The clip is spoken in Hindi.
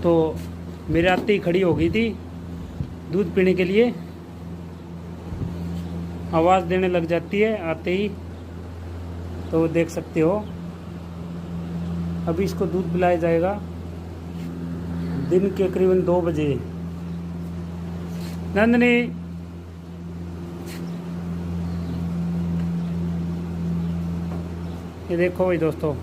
तो मेरे आते ही खड़ी हो गई थी दूध पीने के लिए। आवाज़ देने लग जाती है आते ही, तो देख सकते हो। अभी इसको दूध पिलाया जाएगा दिन के करीबन 2 बजे। नंदनी, ये देखो भाई दोस्तों,